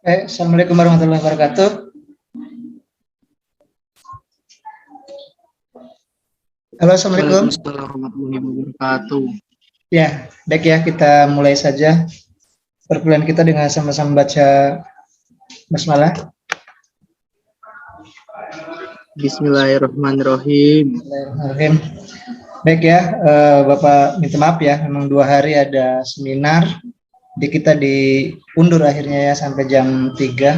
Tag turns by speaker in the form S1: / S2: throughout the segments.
S1: Assalamualaikum warahmatullahi wabarakatuh. Halo, Assalamualaikum.
S2: Waalaikumsalam warahmatullahi wabarakatuh.
S1: Ya, baik ya, kita mulai saja perkuliahan kita dengan sama-sama baca basmalah.
S2: Bismillahirrahmanirrahim.
S1: Bismillahirrahmanirrahim. Baik ya, Bapak minta maaf ya, memang 2 hari ada seminar, jadi kita diundur akhirnya ya sampai jam 3,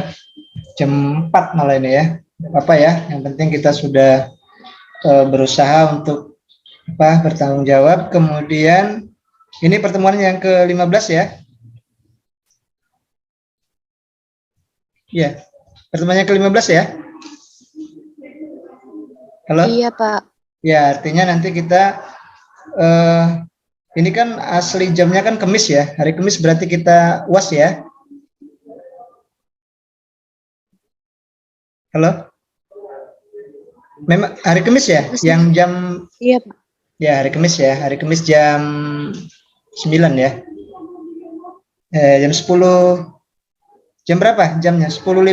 S1: jam 4 malah ini ya. Apa ya, yang penting kita sudah berusaha untuk bertanggung jawab. Kemudian ini pertemuan yang ke-15 ya. Ya, pertemuan yang ke-15 ya. Halo?
S3: Iya, Pak.
S1: Ya, artinya nanti kita ini kan asli jamnya kan Kamis ya. Hari Kamis berarti kita UAS ya. Halo? Memang hari Kamis ya, yang jam.
S3: Iya, Pak.
S1: Ya, hari Kamis ya. Hari Kamis jam 9 ya. Jam 10. Jam berapa jamnya? 10.50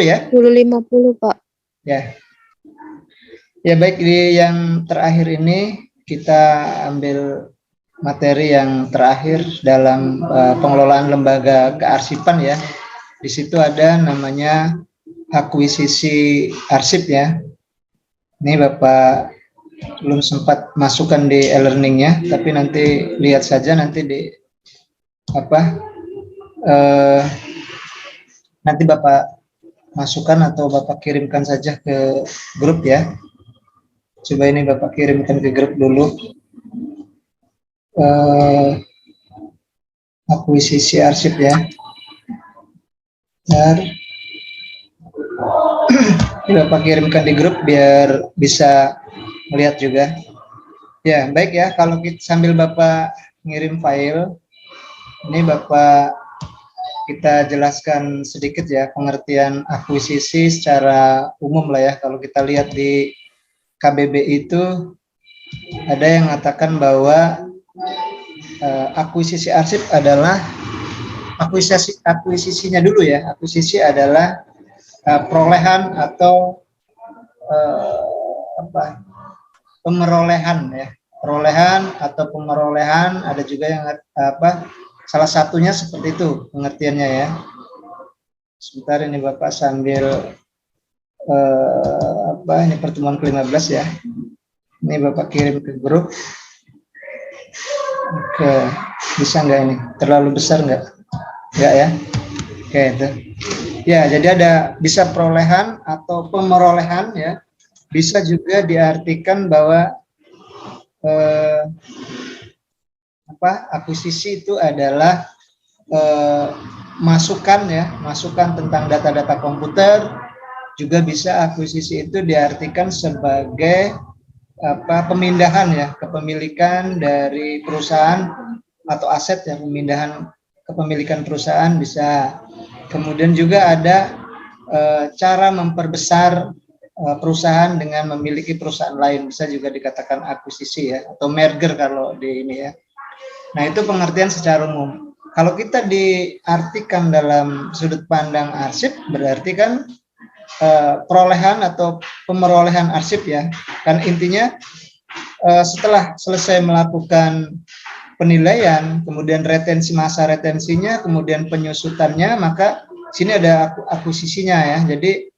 S1: ya?
S3: 10.50, Pak.
S1: Ya. Ya baik, di yang terakhir ini kita ambil materi yang terakhir dalam pengelolaan lembaga kearsipan ya. Di situ ada namanya akuisisi arsip ya. Ini Bapak belum sempat masukkan di e-learningnya, tapi nanti lihat saja nanti di nanti Bapak masukkan atau Bapak kirimkan saja ke grup ya. Coba ini Bapak kirimkan ke grup dulu. Akuisisi arsip ya. Ini Bapak kirimkan di grup biar bisa melihat juga. Ya, baik ya, kalau kita sambil Bapak ngirim file, ini Bapak kita jelaskan sedikit ya pengertian akuisisi secara umum lah ya. Kalau kita lihat di KBBI itu ada yang mengatakan bahwa akuisisi arsip adalah akuisisinya dulu ya. Akuisisi adalah perolehan atau pemerolehan ya. Perolehan atau pemerolehan, ada juga yang salah satunya seperti itu pengertiannya ya. Sebentar ini Bapak sambil ini pertemuan ke-15 ya. Ini Bapak kirim ke grup. Oke, bisa nggak ini? Terlalu besar nggak? Nggak ya? Oke, itu. Ya, jadi ada bisa perolehan atau pemerolehan ya. Bisa juga diartikan bahwa akuisisi itu adalah masukan ya, masukan tentang data-data komputer. Juga bisa akuisisi itu diartikan sebagai pemindahan ya, kepemilikan dari perusahaan atau aset ya, pemindahan kepemilikan perusahaan bisa. Kemudian juga ada cara memperbesar perusahaan dengan memiliki perusahaan lain, bisa juga dikatakan akuisisi ya, atau merger kalau di ini ya. Nah, itu pengertian secara umum. Kalau kita diartikan dalam sudut pandang arsip, berarti kan perolehan atau pemerolehan arsip ya. Kan intinya setelah selesai melakukan penilaian, kemudian retensi masa retensinya, kemudian penyusutannya, maka sini ada akuisisinya ya. Jadi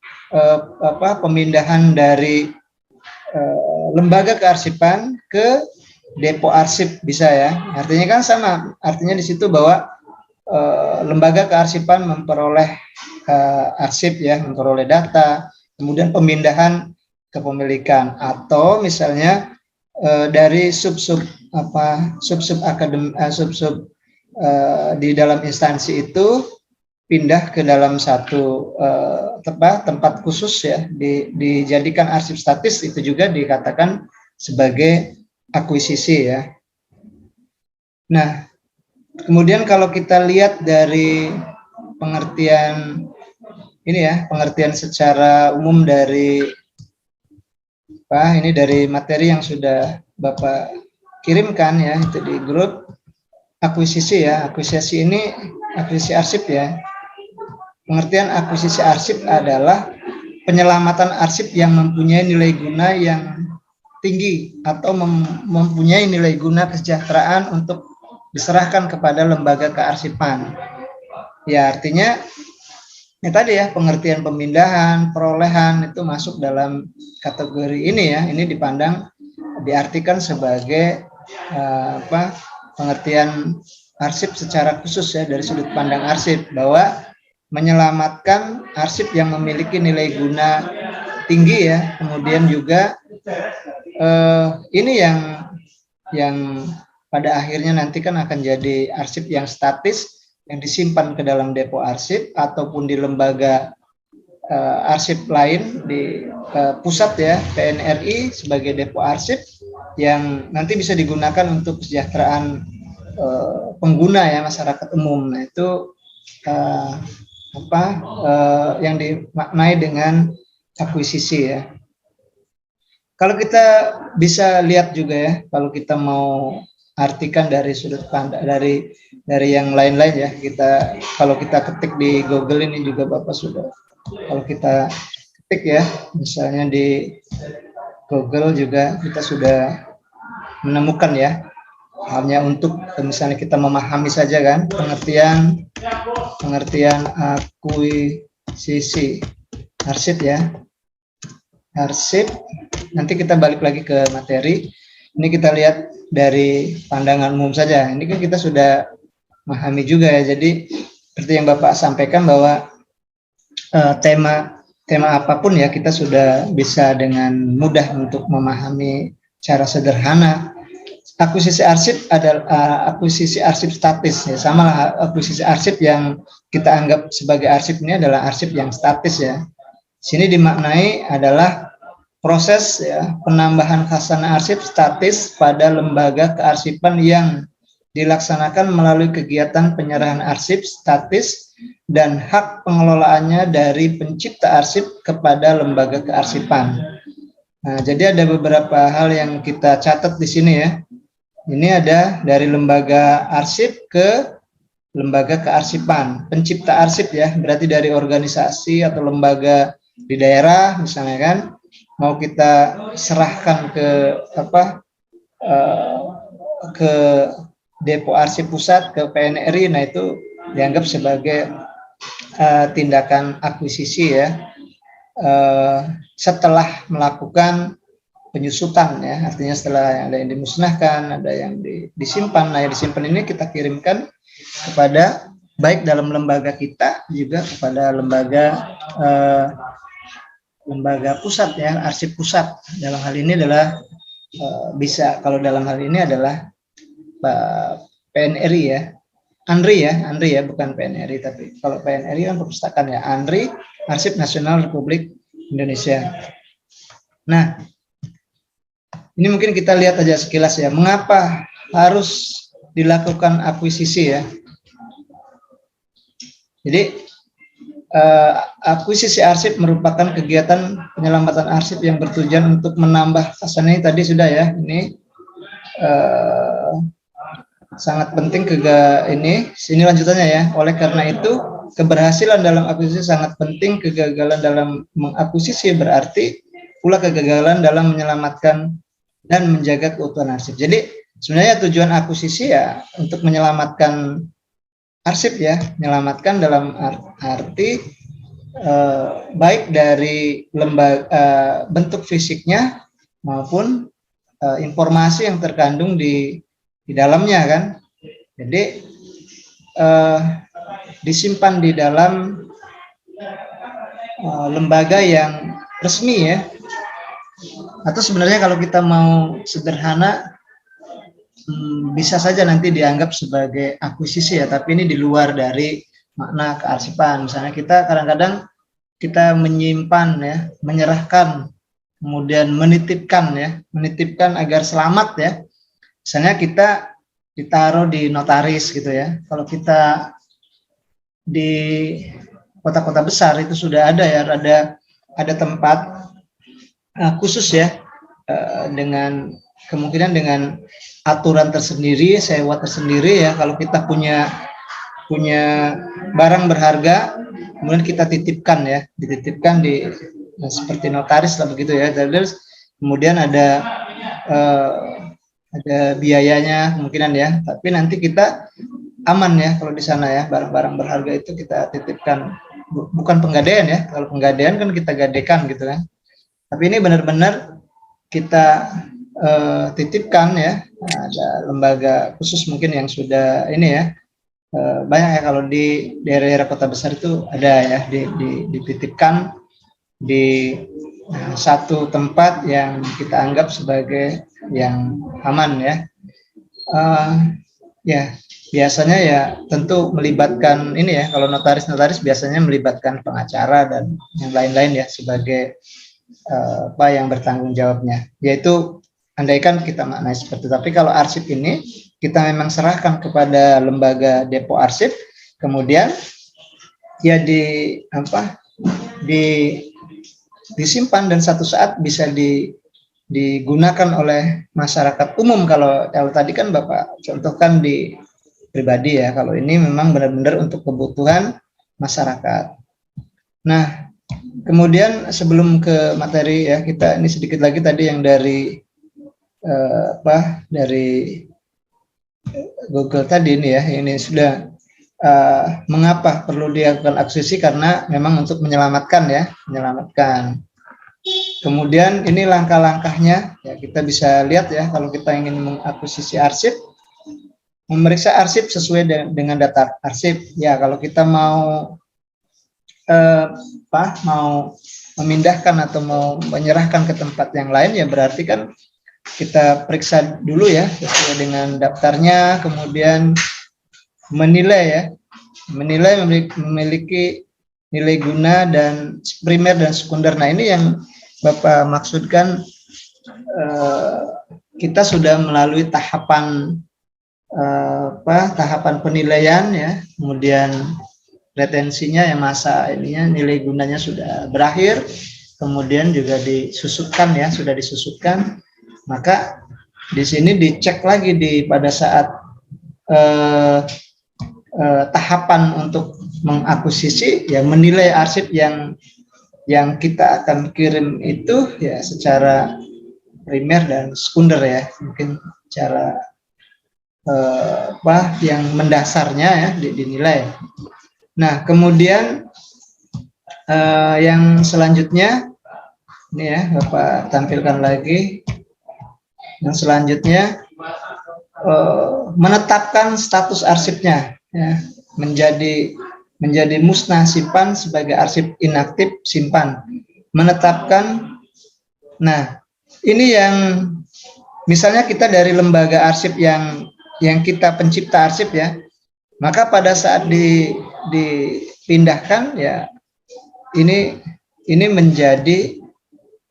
S1: pemindahan dari lembaga kearsipan ke depo arsip bisa ya. Artinya kan sama. Artinya di situ bahwa lembaga kearsipan memperoleh arsip ya, memperoleh data, kemudian pemindahan kepemilikan, atau misalnya dari sub-sub di dalam instansi itu pindah ke dalam satu tempat khusus ya, dijadikan arsip statis, itu juga dikatakan sebagai akuisisi ya. Nah, kemudian kalau kita lihat dari pengertian ini ya, pengertian secara umum dari ini dari materi yang sudah Bapak kirimkan ya, itu di grup akuisisi ya. Akuisisi ini akuisisi arsip ya. Pengertian akuisisi arsip adalah penyelamatan arsip yang mempunyai nilai guna yang tinggi atau mempunyai nilai guna kesejahteraan untuk diserahkan kepada lembaga kearsipan. Ya, artinya ya tadi ya, pengertian pemindahan, perolehan itu masuk dalam kategori ini ya. Ini dipandang, diartikan sebagai pengertian arsip secara khusus ya, dari sudut pandang arsip, bahwa menyelamatkan arsip yang memiliki nilai guna tinggi ya. Kemudian juga ini yang pada akhirnya nanti kan akan jadi arsip yang statis, yang disimpan ke dalam depo arsip ataupun di lembaga arsip lain di pusat ya, PNRI sebagai depo arsip yang nanti bisa digunakan untuk kesejahteraan pengguna ya, masyarakat umum. Nah, itu yang dimaknai dengan akuisisi ya. Kalau kita bisa lihat juga ya, kalau kita mau artikan dari sudut pandang dari yang lain-lain ya, kalau kita ketik di Google ini juga Bapak sudah, kalau kita ketik ya, misalnya di Google juga kita sudah menemukan ya, hanya untuk misalnya kita memahami saja kan, pengertian akuisisi arsip ya. Arsip, nanti kita balik lagi ke materi. Ini kita lihat dari pandangan umum saja. Ini kan kita sudah memahami juga ya. Jadi seperti yang Bapak sampaikan bahwa tema apapun ya, kita sudah bisa dengan mudah untuk memahami cara sederhana. Akuisisi arsip adalah akuisisi arsip statis ya, sama lah akuisisi arsip yang kita anggap sebagai arsip ini adalah arsip yang statis ya. Sini dimaknai adalah proses ya, penambahan khasanah arsip statis pada lembaga kearsipan yang dilaksanakan melalui kegiatan penyerahan arsip statis dan hak pengelolaannya dari pencipta arsip kepada lembaga kearsipan. Nah, jadi ada beberapa hal yang kita catat di sini ya. Ini ada dari lembaga arsip ke lembaga kearsipan. Pencipta arsip ya, berarti dari organisasi atau lembaga di daerah misalnya kan, mau kita serahkan ke ke depo arsip pusat, ke PNRI, nah itu dianggap sebagai tindakan akuisisi ya, setelah melakukan penyusutan ya, artinya setelah ada yang dimusnahkan, ada yang disimpan. Nah, yang disimpan ini kita kirimkan kepada baik dalam lembaga kita juga kepada lembaga pusat ya, arsip pusat. Dalam hal ini adalah bisa, kalau dalam hal ini adalah PNRI ya, ANRI ya, bukan PNRI, tapi kalau PNRI kan perpustakaan ya, ANRI, Arsip Nasional Republik Indonesia. Nah, ini mungkin kita lihat aja sekilas ya, mengapa harus dilakukan akuisisi ya. Jadi akuisisi arsip merupakan kegiatan penyelamatan arsip yang bertujuan untuk menambah khasanah. Ini tadi sudah ya, ini sangat penting sini lanjutannya ya. Oleh karena itu, keberhasilan dalam akuisisi sangat penting. Kegagalan dalam mengakuisisi berarti pula kegagalan dalam menyelamatkan dan menjaga keutuhan arsip. Jadi sebenarnya tujuan akuisisi ya untuk menyelamatkan arsip ya, menyelamatkan dalam arti baik dari lembaga bentuk fisiknya maupun informasi yang terkandung di dalamnya kan. Jadi disimpan di dalam lembaga yang resmi ya. Atau sebenarnya kalau kita mau sederhana, bisa saja nanti dianggap sebagai akuisisi ya, tapi ini di luar dari makna kearsipan. Misalnya kita kadang-kadang kita menyimpan ya, menyerahkan, kemudian menitipkan agar selamat ya. Misalnya kita ditaruh di notaris gitu ya. Kalau kita di kota-kota besar itu sudah ada ya, ada tempat khusus ya, dengan kemungkinan dengan aturan tersendiri, sewa tersendiri ya. Kalau kita punya punya barang berharga, kemudian kita titipkan ya, dititipkan di seperti notaris lah begitu ya. Terus kemudian ada biayanya kemungkinan ya, tapi nanti kita aman ya kalau di sana ya, barang-barang berharga itu kita titipkan, bukan penggadaian ya. Kalau penggadaian kan kita gadekan gitu kan, tapi ini benar-benar kita titipkan ya. Ada lembaga khusus mungkin yang sudah ini ya, banyak ya kalau di daerah-daerah kota besar itu ada ya, dititipkan di satu tempat yang kita anggap sebagai yang aman ya. Ya biasanya ya tentu melibatkan ini ya, kalau notaris biasanya melibatkan pengacara dan yang lain-lain ya sebagai yang bertanggung jawabnya, yaitu andaikan kita maknai seperti itu. Tapi kalau arsip ini kita memang serahkan kepada lembaga depo arsip, kemudian ya disimpan dan satu saat bisa digunakan oleh masyarakat umum. Kalau tadi kan Bapak contohkan di pribadi ya, kalau ini memang benar-benar untuk kebutuhan masyarakat. Nah, kemudian sebelum ke materi ya, kita ini sedikit lagi tadi yang dari dari Google tadi ini ya, ini sudah mengapa perlu dilakukan akuisisi, karena memang untuk menyelamatkan ya, menyelamatkan. Kemudian ini langkah-langkahnya ya, kita bisa lihat ya, kalau kita ingin mengakuisisi arsip, memeriksa arsip sesuai dengan data arsip ya. Kalau kita mau mau memindahkan atau mau menyerahkan ke tempat yang lain ya, berarti kan kita periksa dulu ya sesuai dengan daftarnya, kemudian menilai memiliki nilai guna dan primer dan sekunder. Nah, ini yang Bapak maksudkan, kita sudah melalui tahapan tahapan penilaian ya, kemudian retensinya yang masa ininya nilai gunanya sudah berakhir, kemudian juga disusutkan ya, sudah disusutkan, maka di sini dicek lagi pada saat tahapan untuk mengakuisisi ya, menilai arsip yang kita akan kirim itu ya secara primer dan sekunder ya, mungkin cara yang mendasarnya ya dinilai. Nah, kemudian yang selanjutnya ini ya Bapak tampilkan lagi. Yang selanjutnya menetapkan status arsipnya ya, menjadi musnah simpan sebagai arsip inaktif simpan. Menetapkan. Nah, ini yang misalnya kita dari lembaga arsip yang kita pencipta arsip ya, maka pada saat dipindahkan ya, ini menjadi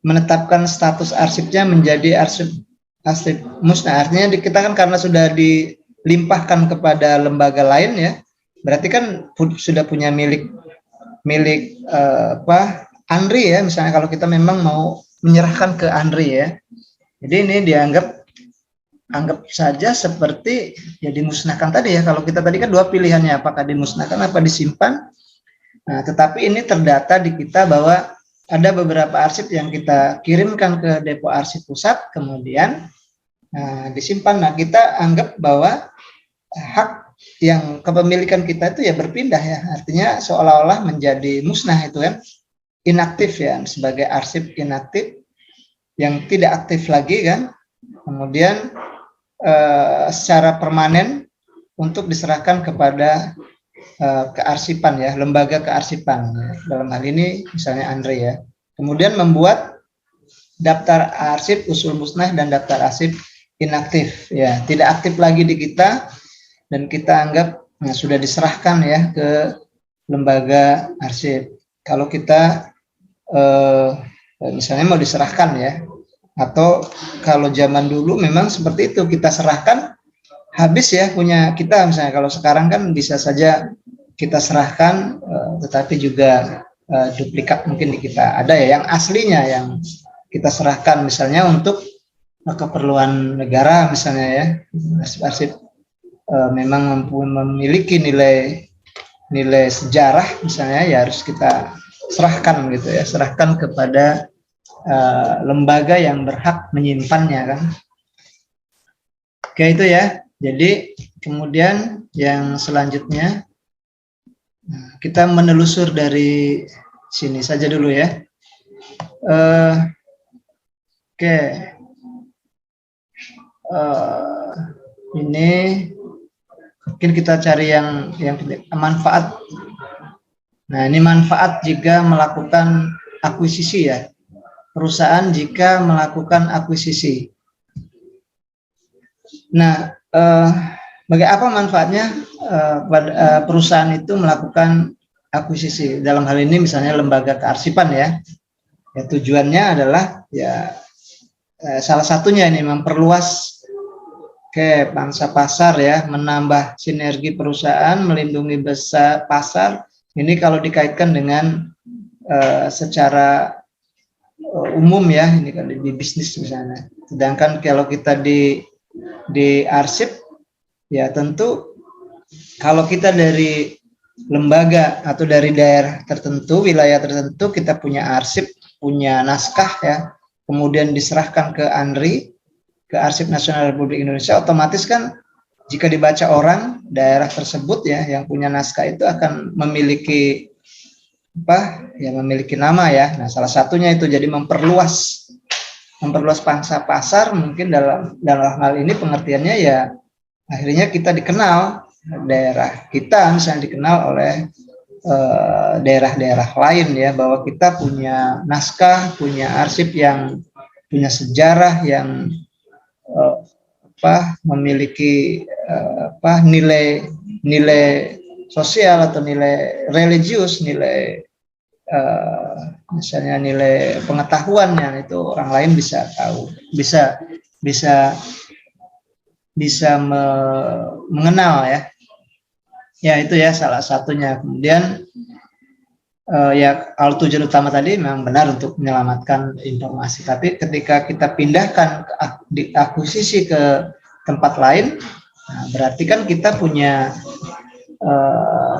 S1: menetapkan status arsipnya menjadi arsip musnah. Artinya kita kan karena sudah dilimpahkan kepada lembaga lain ya, berarti kan sudah punya milik ANRI ya, misalnya kalau kita memang mau menyerahkan ke ANRI ya. Jadi ini anggap saja seperti ya dimusnahkan tadi ya. Kalau kita tadi kan dua pilihannya, apakah dimusnahkan apa disimpan. Nah, tetapi ini terdata di kita bahwa ada beberapa arsip yang kita kirimkan ke depo arsip pusat, kemudian disimpan. Nah, kita anggap bahwa hak yang kepemilikan kita itu ya berpindah ya, artinya seolah-olah menjadi musnah itu kan, inaktif ya, sebagai arsip inaktif yang tidak aktif lagi kan, kemudian secara permanen untuk diserahkan kepada kearsipan ya, lembaga kearsipan ya. Dalam hal ini misalnya ANRI ya, kemudian membuat daftar arsip usul musnah dan daftar arsip inaktif ya, tidak aktif lagi di kita, dan kita anggap sudah diserahkan ya ke lembaga arsip. Kalau kita misalnya mau diserahkan ya, atau kalau zaman dulu memang seperti itu, kita serahkan habis ya punya kita. Misalnya kalau sekarang kan bisa saja kita serahkan tetapi juga duplikat mungkin di kita ada ya, yang aslinya yang kita serahkan misalnya untuk keperluan negara misalnya ya, arsip-arsip memang memiliki nilai nilai sejarah misalnya, ya harus kita serahkan gitu ya, serahkan kepada lembaga yang berhak menyimpannya kan. Oke, itu ya. Jadi kemudian yang selanjutnya kita menelusur dari sini saja dulu ya. Oke. Ini mungkin kita cari yang manfaat. Nah, ini manfaat jika melakukan akuisisi ya. Perusahaan jika melakukan akuisisi. Nah, bagi apa manfaatnya perusahaan itu melakukan akuisisi? Dalam hal ini misalnya lembaga kearsipan ya. Ya tujuannya adalah ya salah satunya ini memperluas ke pangsa pasar ya, menambah sinergi perusahaan, melindungi pasar. Ini kalau dikaitkan dengan secara umum ya, ini kan di bisnis misalnya. Sedangkan kalau kita di arsip ya tentu kalau kita dari lembaga atau dari daerah tertentu, wilayah tertentu, kita punya arsip, punya naskah ya, kemudian diserahkan ke ANRI, ke Arsip Nasional Republik Indonesia, otomatis kan jika dibaca orang daerah tersebut ya yang punya naskah itu akan memiliki memiliki nama ya. Nah, salah satunya itu jadi memperluas pangsa pasar, mungkin dalam hal ini pengertiannya ya akhirnya kita dikenal, daerah kita misalnya dikenal oleh daerah-daerah lain ya, bahwa kita punya naskah, punya arsip yang punya sejarah yang memiliki nilai sosial atau nilai religius, nilai misalnya nilai pengetahuannya, itu orang lain bisa tahu, bisa mengenal ya. Ya itu ya salah satunya. Kemudian ya kalau tujuan utama tadi memang benar untuk menyelamatkan informasi, tapi ketika kita pindahkan akuisisi ke tempat lain, nah berarti kan kita punya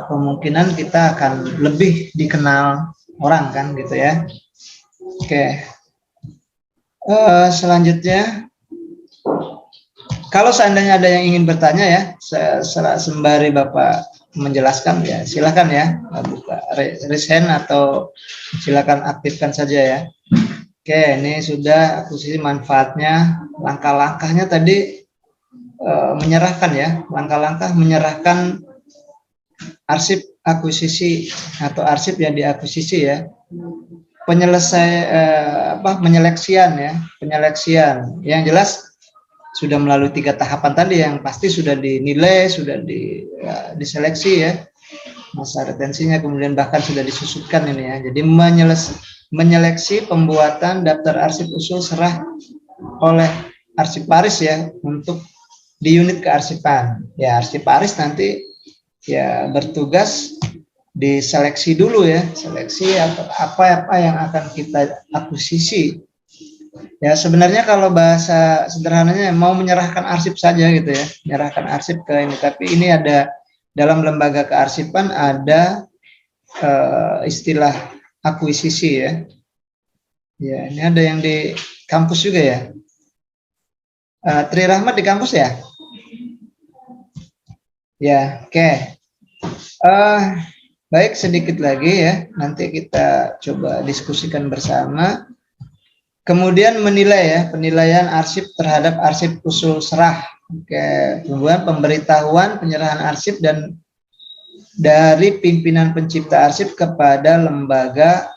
S1: kemungkinan kita akan lebih dikenal orang kan gitu ya. Oke. Selanjutnya, kalau seandainya ada yang ingin bertanya ya, sembari Bapak menjelaskan ya, silakan ya, buka raise hand atau silakan aktifkan saja ya. Oke, ini sudah akuisisi manfaatnya, langkah-langkahnya tadi menyerahkan ya, langkah-langkah menyerahkan arsip akuisisi atau arsip yang diakuisisi ya. Penyeleksian ya, penyeleksian. Yang jelas sudah melalui 3 tahapan tadi yang pasti sudah dinilai, sudah diseleksi ya, masa retensinya, kemudian bahkan sudah disusutkan ini ya. Jadi menyeleksi pembuatan daftar arsip usul serah oleh arsiparis ya untuk di unit kearsipan. Ya arsiparis nanti ya bertugas diseleksi dulu ya, seleksi apa yang akan kita akuisisi. Ya sebenarnya kalau bahasa sederhananya mau menyerahkan arsip saja gitu ya, menyerahkan arsip ke ini. Tapi ini ada dalam lembaga kearsipan ada istilah akuisisi ya. Ya ini ada yang di kampus juga ya. Tri Rahmat di kampus ya. Ya oke. Baik, sedikit lagi ya. Nanti kita coba diskusikan bersama. Kemudian menilai ya, penilaian arsip terhadap arsip usul serah. Oke, kemudian pemberitahuan penyerahan arsip dan dari pimpinan pencipta arsip kepada lembaga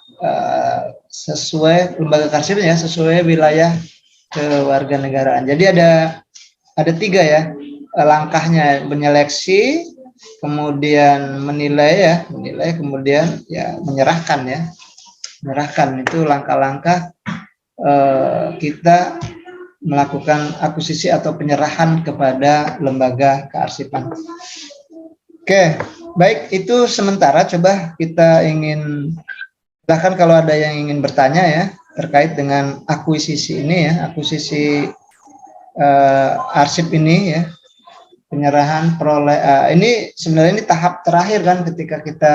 S1: sesuai lembaga arsip ya, sesuai wilayah kewarganegaraan. Jadi ada 3 ya langkahnya, menyeleksi, kemudian menilai, kemudian ya menyerahkan ya. Menyerahkan itu langkah-langkah kita melakukan akuisisi atau penyerahan kepada lembaga kearsipan. Oke, baik, itu sementara. Coba kita silahkan kalau ada yang ingin bertanya ya terkait dengan akuisisi ini ya, akuisisi arsip ini ya. penyerahan ini sebenarnya ini tahap terakhir kan, ketika kita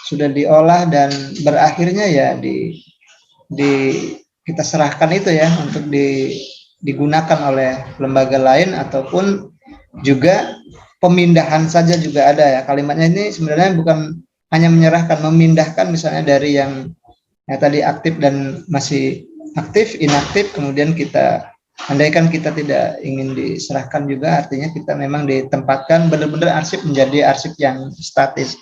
S1: sudah diolah dan berakhirnya ya di kita serahkan itu ya untuk digunakan oleh lembaga lain, ataupun juga pemindahan saja juga ada ya. Kalimatnya ini sebenarnya bukan hanya menyerahkan, memindahkan misalnya dari yang tadi aktif dan masih aktif, inaktif, kemudian kita andaikan kita tidak ingin diserahkan juga, artinya kita memang ditempatkan benar-benar arsip menjadi arsip yang statis.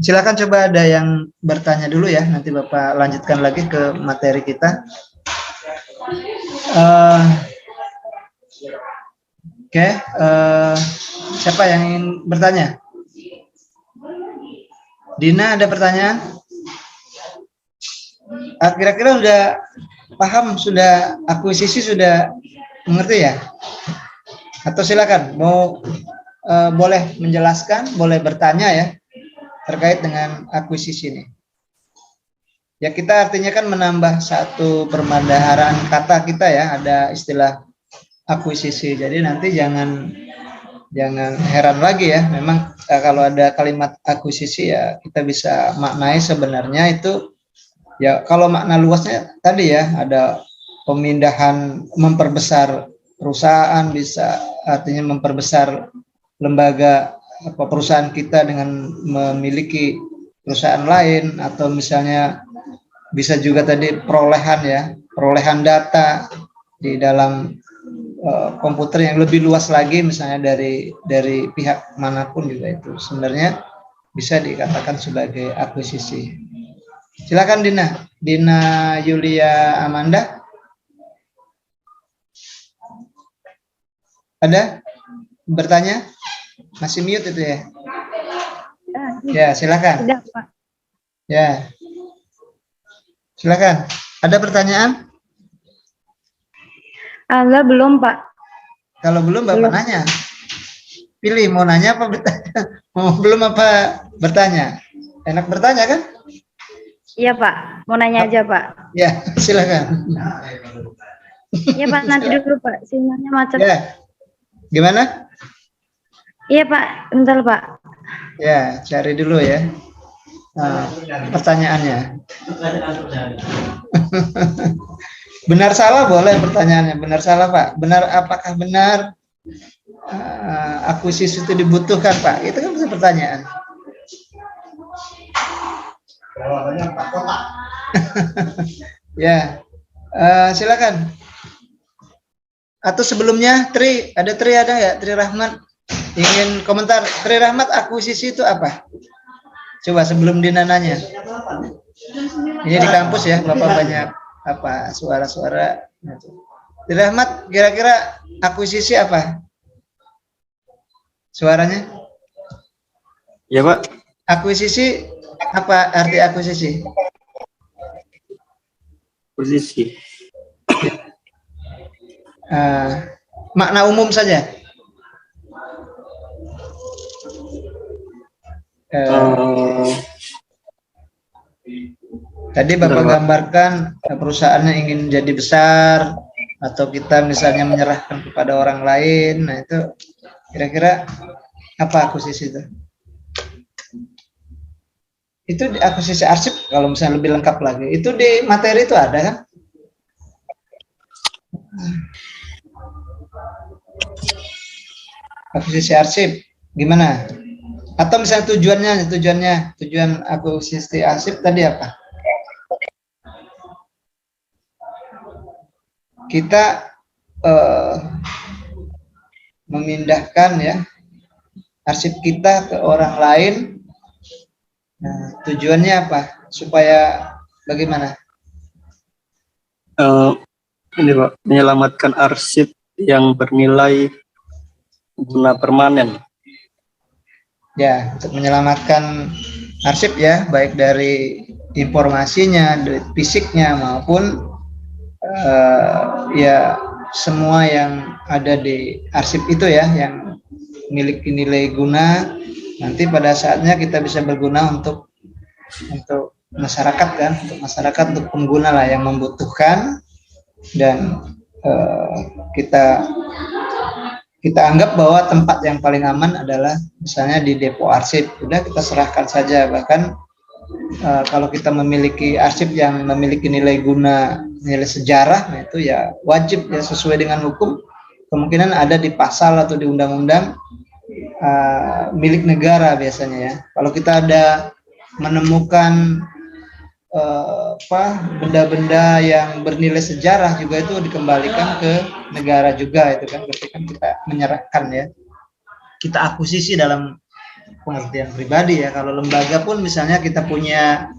S1: Silakan coba ada yang bertanya dulu ya, nanti Bapak lanjutkan lagi ke materi kita. Oke, siapa yang ingin bertanya? Dina, ada pertanyaan? Kira-kira sudah paham, sudah akuisisi, sudah mengerti ya? Atau silakan, mau boleh menjelaskan, boleh bertanya ya terkait dengan akuisisi ini. Ya, kita artinya kan menambah satu perbendaharaan kata kita ya, ada istilah akuisisi. Jadi nanti jangan heran lagi ya, memang kalau ada kalimat akuisisi ya kita bisa maknai sebenarnya itu ya, kalau makna luasnya tadi ya, ada pemindahan, memperbesar perusahaan, bisa artinya memperbesar lembaga perusahaan kita dengan memiliki perusahaan lain, atau misalnya bisa juga tadi perolehan data di dalam komputer yang lebih luas lagi, misalnya dari pihak manapun juga, itu sebenarnya bisa dikatakan sebagai akuisisi. Silakan Dina Yulia Amanda. Ada bertanya? Masih mute itu ya? Ya, silakan.
S3: Tidak, Pak.
S1: Ya. Silakan. Ada pertanyaan?
S3: Enggak, belum, Pak.
S1: Kalau belum, Bapak nanya. Pilih mau nanya apa bertanya? Mau belum apa bertanya? Enak bertanya kan?
S3: Iya, Pak. Mau nanya aja, Pak.
S1: Ya, silakan.
S3: Iya, Pak. Nanti dulu, Pak. Sinyalnya macet.
S1: Ya. Gimana?
S3: Iya, Pak. Bentar, Pak.
S1: Ya, cari dulu ya. Nah, pertanyaannya. Benar salah boleh pertanyaannya. Benar salah, Pak. Apakah benar akuisisi itu dibutuhkan, Pak? Itu kan bisa pertanyaan. Ya, silakan. Atau sebelumnya, ada nggak? Tri Rahmat ingin komentar. Tri Rahmat, akuisisi itu apa? Coba sebelum Dina nanya. Ini di kampus ya, Bapak banyak suara-suara. Tri Rahmat, kira-kira akuisisi apa? Suaranya?
S2: Ya, Pak.
S1: Akuisisi, apa arti akuisisi?
S2: Posisi.
S1: Makna umum saja. Tadi Bapak gambarkan perusahaannya ingin jadi besar, atau kita misalnya menyerahkan kepada orang lain. Nah, itu kira-kira apa akuisisi itu? Itu di akuisisi arsip, kalau misalnya lebih lengkap lagi. Itu di materi itu ada kan? Akuisisi arsip gimana? Atau misalnya tujuan akuisisi arsip tadi apa? Kita memindahkan ya arsip kita ke orang lain. Nah, tujuannya apa? Supaya bagaimana?
S2: Ini, Pak, menyelamatkan arsip yang bernilai guna permanen.
S1: Ya, untuk menyelamatkan arsip ya, baik dari informasinya, dari fisiknya, maupun ya semua yang ada di arsip itu ya, yang memiliki nilai guna, nanti pada saatnya kita bisa berguna untuk masyarakat kan, untuk pengguna lah yang membutuhkan, dan kita anggap bahwa tempat yang paling aman adalah misalnya di depo arsip, udah kita serahkan saja. Bahkan kalau kita memiliki arsip yang memiliki nilai guna, nilai sejarah, nah itu ya wajib ya sesuai dengan hukum, kemungkinan ada di pasal atau di undang-undang milik negara biasanya ya. Kalau kita ada menemukan benda-benda yang bernilai sejarah juga itu dikembalikan ke negara juga, itu kan berarti kan kita menyerahkan ya, kita akuisisi dalam pengertian pribadi ya. Kalau lembaga pun misalnya kita punya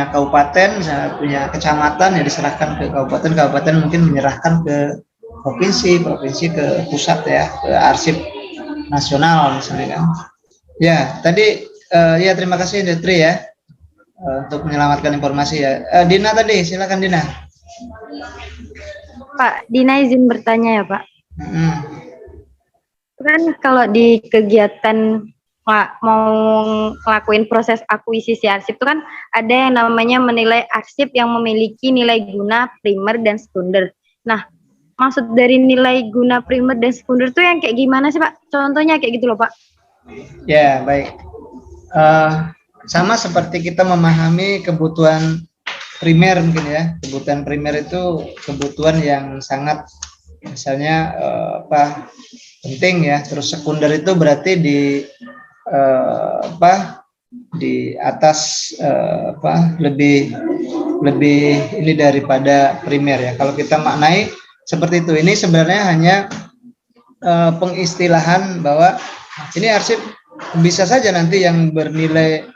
S1: kabupaten, misalnya punya kecamatan, ya diserahkan ke kabupaten, kabupaten mungkin menyerahkan ke provinsi ke pusat ya, ke arsip nasional misalnya kan. Ya, tadi ya terima kasih Detri ya untuk menyelamatkan informasi ya. Dina tadi, silakan Dina.
S3: Pak, Dina izin bertanya ya Pak. Kan kalau di kegiatan mau ngelakuin proses akuisisi arsip itu kan ada yang namanya menilai arsip yang memiliki nilai guna primer dan sekunder. Nah, maksud dari nilai guna primer dan sekunder itu yang kayak gimana sih Pak? Contohnya kayak gitu loh Pak.
S1: Ya, baik. Sama seperti kita memahami kebutuhan primer mungkin ya. Kebutuhan primer itu kebutuhan yang sangat misalnya penting ya. Terus sekunder itu berarti di atas lebih ini daripada primer ya. Kalau kita maknai seperti itu, ini sebenarnya hanya pengistilahan bahwa ini arsip bisa saja nanti yang bernilai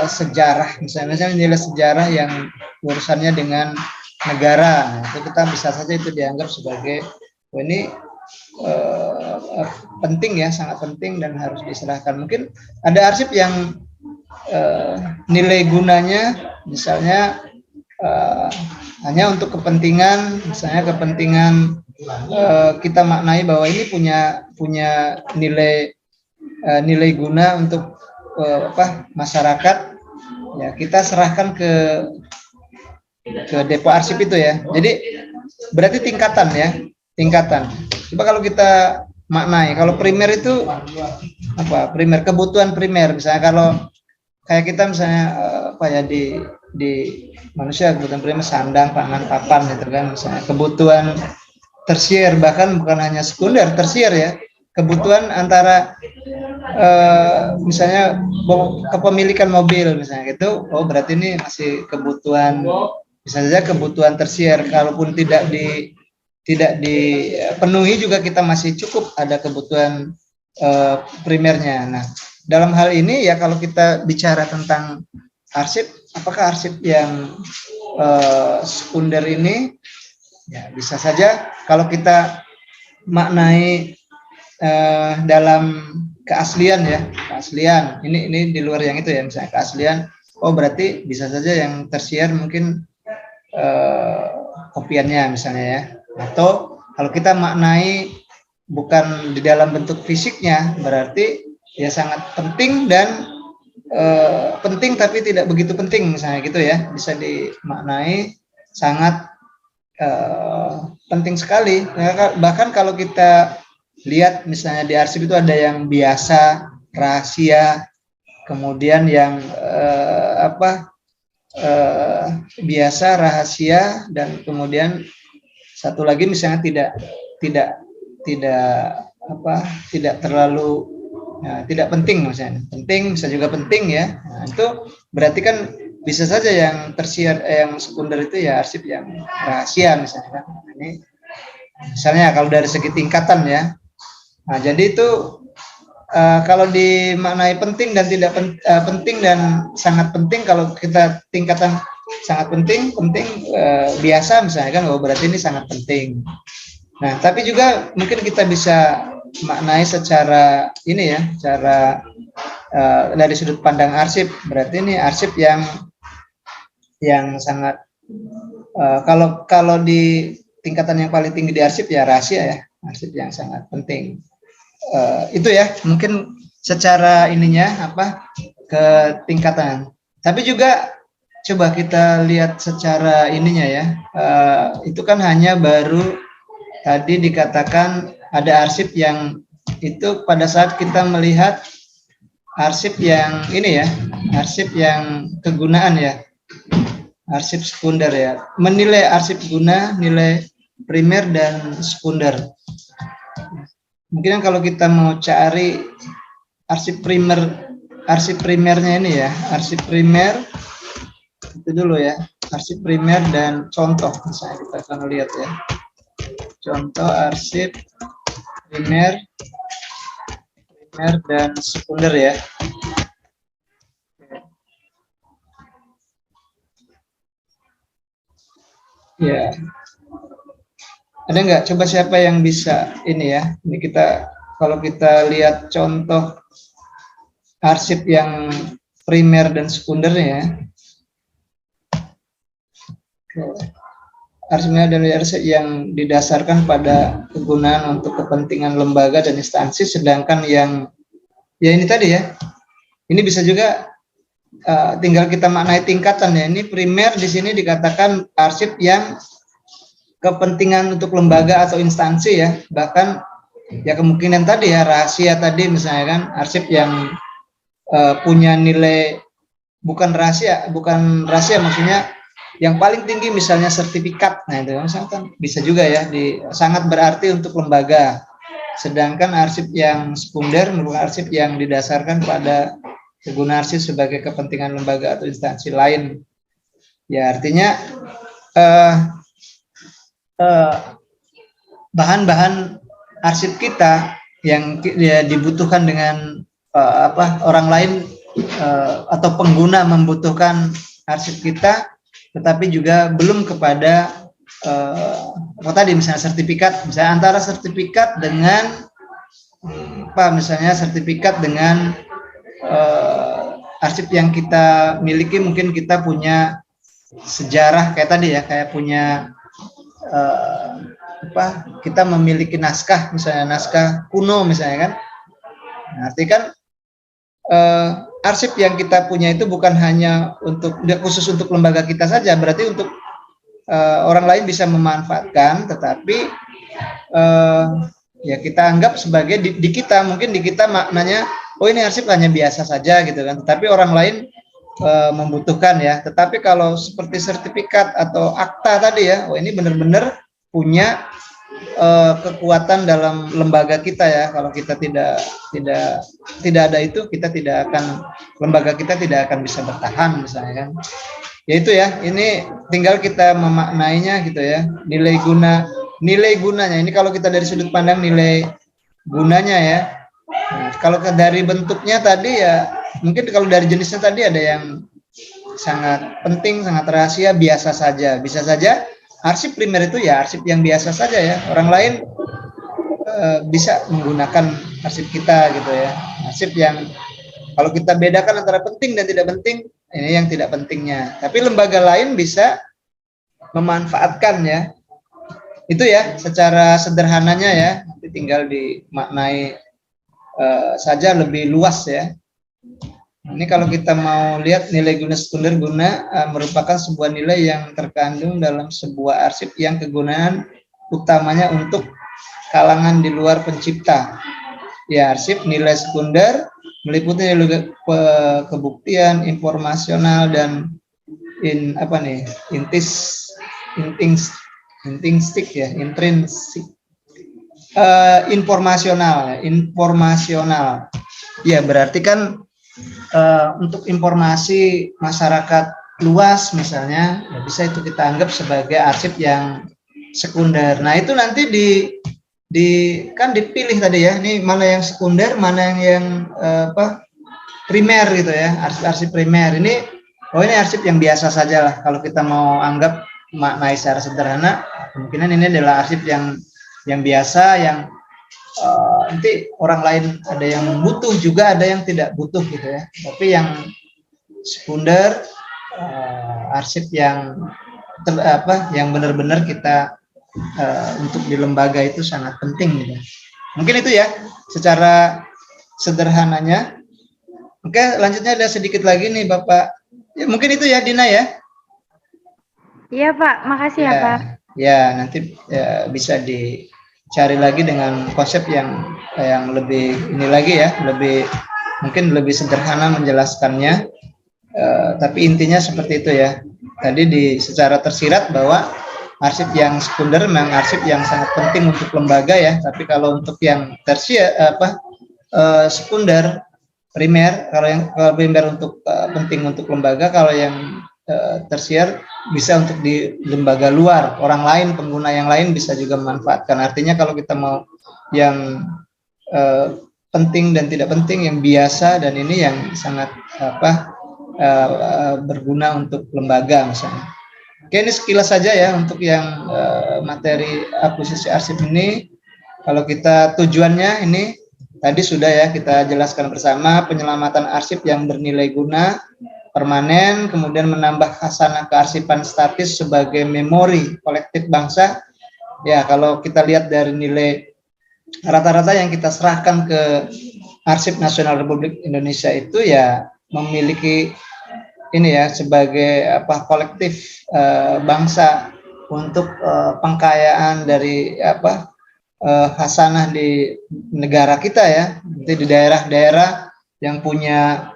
S1: sejarah, misalnya nilai sejarah yang urusannya dengan negara, itu kita bisa saja itu dianggap sebagai ini penting ya, sangat penting dan harus diserahkan. Mungkin ada arsip yang nilai gunanya misalnya hanya untuk kepentingan, misalnya kepentingan kita maknai bahwa ini punya nilai guna untuk masyarakat ya, kita serahkan ke depo arsip itu ya. Jadi berarti tingkatan. Coba kalau kita maknai, kalau primer itu primer, kebutuhan primer. Misalnya kalau kayak kita misalnya di manusia kebutuhan primer sandang, pangan, papan gitu kan, misalnya kebutuhan tersier, bahkan bukan hanya sekunder, tersier ya. Kebutuhan antara misalnya kepemilikan mobil misalnya gitu, berarti ini masih kebutuhan, bisa saja kebutuhan tersier. Kalaupun tidak dipenuhi juga kita masih cukup ada kebutuhan primernya. Nah, dalam hal ini ya kalau kita bicara tentang arsip, apakah arsip yang sekunder ini ya bisa saja kalau kita maknai dalam keaslian ya, keaslian ini di luar yang itu ya, misalnya keaslian, berarti bisa saja yang tersier mungkin kopiannya misalnya ya. Atau kalau kita maknai bukan di dalam bentuk fisiknya, berarti ya sangat penting dan penting tapi tidak begitu penting misalnya gitu ya, bisa dimaknai sangat penting sekali. Bahkan kalau kita lihat misalnya di arsip itu ada yang biasa, rahasia, kemudian yang biasa, rahasia, dan kemudian satu lagi misalnya tidak terlalu tidak penting, misalnya penting, bisa juga penting ya. Nah, itu berarti kan bisa saja yang tersier, yang sekunder itu ya arsip yang rahasia misalnya. Ini misalnya kalau dari segi tingkatan ya. Nah, jadi itu kalau dimaknai penting dan tidak penting dan sangat penting, kalau kita tingkatan sangat penting, biasa misalnya kan, berarti ini sangat penting. Nah, tapi juga mungkin kita bisa maknai secara ini ya, cara dari sudut pandang arsip, berarti ini arsip yang sangat kalau di tingkatan yang paling tinggi di arsip ya rahasia ya, arsip yang sangat penting. Itu ya mungkin secara ininya ke tingkatan. Tapi juga coba kita lihat secara ininya ya, itu kan hanya baru tadi dikatakan ada arsip yang itu pada saat kita melihat arsip yang ini ya, arsip yang kegunaan ya, arsip sekunder ya, menilai arsip guna, nilai primer dan sekunder. Mungkin kalau kita mau cari arsip primernya ini ya, arsip primer itu dulu ya, arsip primer dan contoh, misalnya kita akan lihat ya, contoh arsip primer dan sekunder ya. Ya, ada nggak? Coba siapa yang bisa ini ya? Ini kita kalau kita lihat contoh arsip yang primer dan sekundernya ya. Arsipnya dan arsip yang didasarkan pada kegunaan untuk kepentingan lembaga dan instansi, sedangkan yang ya ini tadi ya, ini bisa juga tinggal kita maknai tingkatan ya. Ini primer di sini dikatakan arsip yang kepentingan untuk lembaga atau instansi ya, bahkan ya kemungkinan tadi ya rahasia tadi misalnya kan, arsip yang punya nilai bukan rahasia maksudnya yang paling tinggi misalnya sertifikat, nah itu misalkan bisa juga ya, sangat berarti untuk lembaga. Sedangkan arsip yang sekunder merupakan arsip yang didasarkan pada kegunaan arsip sebagai kepentingan lembaga atau instansi lain. Ya artinya bahan-bahan arsip kita yang ya, dibutuhkan dengan orang lain atau pengguna membutuhkan arsip kita, tetapi juga belum kepada tadi misalnya sertifikat, misalnya antara sertifikat dengan misalnya sertifikat dengan arsip yang kita miliki, mungkin kita punya sejarah kayak tadi ya, kayak punya kita memiliki naskah, misalnya naskah kuno misalnya kan. Nah, artinya kan arsip yang kita punya itu bukan hanya khusus untuk lembaga kita saja, berarti untuk orang lain bisa memanfaatkan, tetapi ya kita anggap sebagai di kita, mungkin di kita maknanya oh ini arsip hanya biasa saja gitu kan, tetapi orang lain membutuhkan ya. Tetapi kalau seperti sertifikat atau akta tadi ya, oh ini benar-benar punya kekuatan dalam lembaga kita ya. Kalau kita tidak ada itu, kita tidak akan, lembaga kita tidak akan bisa bertahan misalnya kan. Ya itu ya, ini tinggal kita memaknainya gitu ya. Nilai gunanya ini kalau kita dari sudut pandang nilai gunanya ya. Nah, kalau dari bentuknya tadi ya, mungkin kalau dari jenisnya tadi ada yang sangat penting, sangat rahasia, biasa saja. Bisa saja arsip primer itu ya arsip yang biasa saja ya. Orang lain bisa menggunakan arsip kita gitu ya. Arsip yang kalau kita bedakan antara penting dan tidak penting, ini yang tidak pentingnya. Tapi lembaga lain bisa memanfaatkan ya. Itu ya secara sederhananya ya. Nanti tinggal dimaknai saja lebih luas ya. Ini kalau kita mau lihat nilai guna sekunder guna merupakan sebuah nilai yang terkandung dalam sebuah arsip yang kegunaan utamanya untuk kalangan di luar pencipta. Ya, arsip nilai sekunder meliputi nilai kebuktian, informasional dan intrinsik ya, informasional. Ya, berarti kan untuk informasi masyarakat luas misalnya, ya bisa itu kita anggap sebagai arsip yang sekunder. Nah itu nanti kan dipilih tadi ya, ini mana yang sekunder, mana yang primer gitu ya, arsip primer. Ini arsip yang biasa saja lah. Kalau kita mau anggap maknai secara sederhana, kemungkinan ini adalah arsip yang biasa, yang nanti orang lain ada yang butuh juga, ada yang tidak butuh gitu ya. Tapi yang sekunder, arsip yang benar-benar kita untuk di lembaga itu sangat penting gitu. Mungkin itu ya secara sederhananya. Oke, lanjutnya ada sedikit lagi nih Bapak. Ya, mungkin itu ya Dina ya. Iya Pak, makasih ya Pak. Ya nanti bisa di cari lagi dengan konsep yang lebih ini lagi ya, mungkin lebih sederhana menjelaskannya. Tapi intinya seperti itu ya. Tadi secara tersirat bahwa arsip yang sekunder memang arsip yang sangat penting untuk lembaga ya. Tapi kalau untuk yang tersier sekunder, primer, kalau primer untuk penting untuk lembaga, kalau yang tersier bisa untuk di lembaga luar, orang lain, pengguna yang lain bisa juga memanfaatkan. Artinya kalau kita mau yang penting dan tidak penting, yang biasa dan ini yang sangat berguna untuk lembaga misalnya. Oke, ini sekilas saja ya untuk yang materi akuisisi arsip ini. Kalau kita tujuannya ini tadi sudah ya kita jelaskan bersama, penyelamatan arsip yang bernilai guna permanen, kemudian menambah khasanah kearsipan statis sebagai memori kolektif bangsa. Ya, kalau kita lihat dari nilai rata-rata yang kita serahkan ke Arsip Nasional Republik Indonesia itu ya memiliki ini ya sebagai kolektif bangsa untuk pengkayaan dari khasanah di negara kita ya. Nanti di daerah-daerah yang punya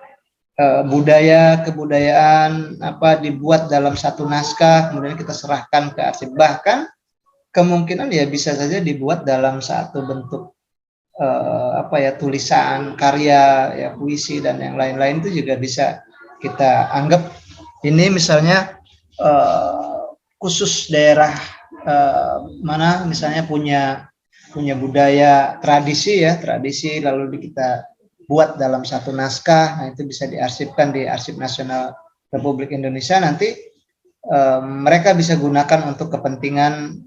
S1: budaya, kebudayaan dibuat dalam satu naskah, kemudian kita serahkan ke arsip. Bahkan kemungkinan ya bisa saja dibuat dalam satu bentuk tulisan, karya, ya puisi dan yang lain-lain itu juga bisa kita anggap ini misalnya khusus daerah mana misalnya punya budaya tradisi lalu kita buat dalam satu naskah. Nah, itu bisa diarsipkan di Arsip Nasional Republik Indonesia. Nanti mereka bisa gunakan untuk kepentingan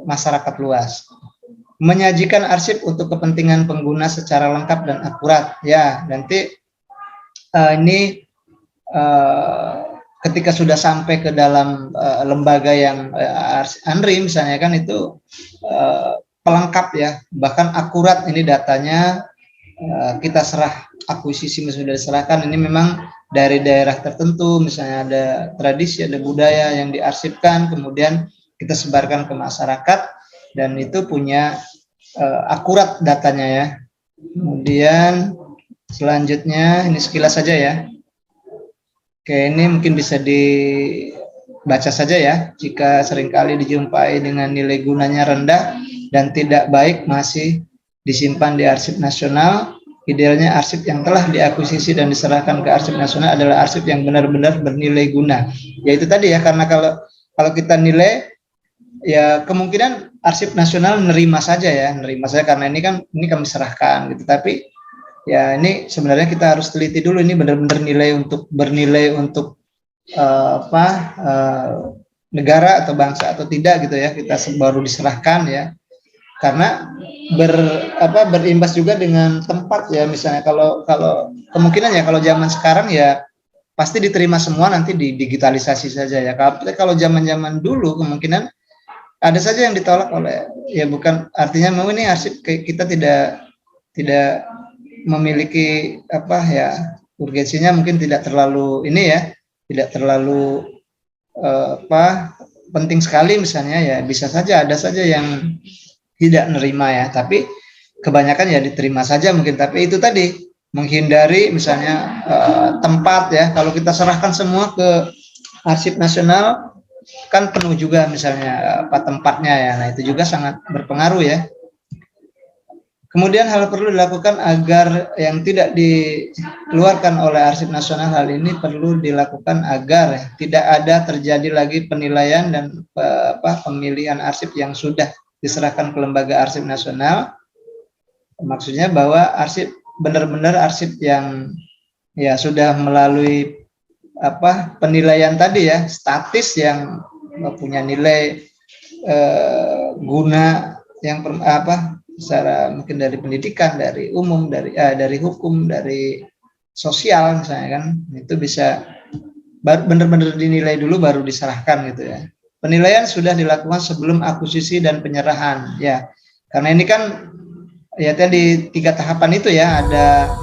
S1: masyarakat luas. Menyajikan arsip untuk kepentingan pengguna secara lengkap dan akurat. Ya, nanti ini ketika sudah sampai ke dalam lembaga yang ANRI misalnya kan itu pelengkap ya, bahkan akurat ini datanya. Kita serah akuisisi sudah diserahkan, ini memang dari daerah tertentu, misalnya ada tradisi, ada budaya yang diarsipkan, kemudian kita sebarkan ke masyarakat dan itu punya akurat datanya ya. Kemudian selanjutnya ini sekilas saja ya. Oke, ini mungkin bisa dibaca saja ya. Jika seringkali dijumpai dengan nilai gunanya rendah dan tidak baik masih disimpan di Arsip Nasional, idealnya arsip yang telah diakuisisi dan diserahkan ke Arsip Nasional adalah arsip yang benar-benar bernilai guna. Ya itu tadi ya, karena kalau kita nilai, ya kemungkinan Arsip Nasional nerima saja karena ini kami serahkan gitu. Tapi ya ini sebenarnya kita harus teliti dulu ini benar-benar bernilai untuk negara atau bangsa atau tidak gitu ya, kita baru diserahkan ya. Karena berimbas juga dengan tempat ya, misalnya kalau kemungkinan ya kalau zaman sekarang ya pasti diterima semua, nanti didigitalisasi saja ya. Kalau zaman dulu kemungkinan ada saja yang ditolak oleh, ya bukan artinya memang ini arsip kita tidak memiliki urgensinya mungkin tidak terlalu ini ya, tidak terlalu penting sekali misalnya ya, bisa saja ada saja yang tidak nerima ya, tapi kebanyakan ya diterima saja mungkin. Tapi itu tadi menghindari misalnya tempat ya, kalau kita serahkan semua ke Arsip Nasional kan penuh juga misalnya tempatnya ya, nah itu juga sangat berpengaruh ya. Kemudian hal perlu dilakukan agar yang tidak dikeluarkan oleh Arsip Nasional, hal ini perlu dilakukan agar tidak ada terjadi lagi penilaian dan pemilihan arsip yang sudah diserahkan ke lembaga Arsip Nasional. Maksudnya bahwa arsip benar-benar arsip yang ya sudah melalui penilaian tadi ya, statis yang punya nilai guna yang secara mungkin dari pendidikan, dari umum, dari hukum, dari sosial misalnya kan, itu bisa benar-benar dinilai dulu baru diserahkan gitu ya. Penilaian sudah dilakukan sebelum akuisisi dan penyerahan ya, karena ini kan ya tadi 3 tahapan itu ya, ada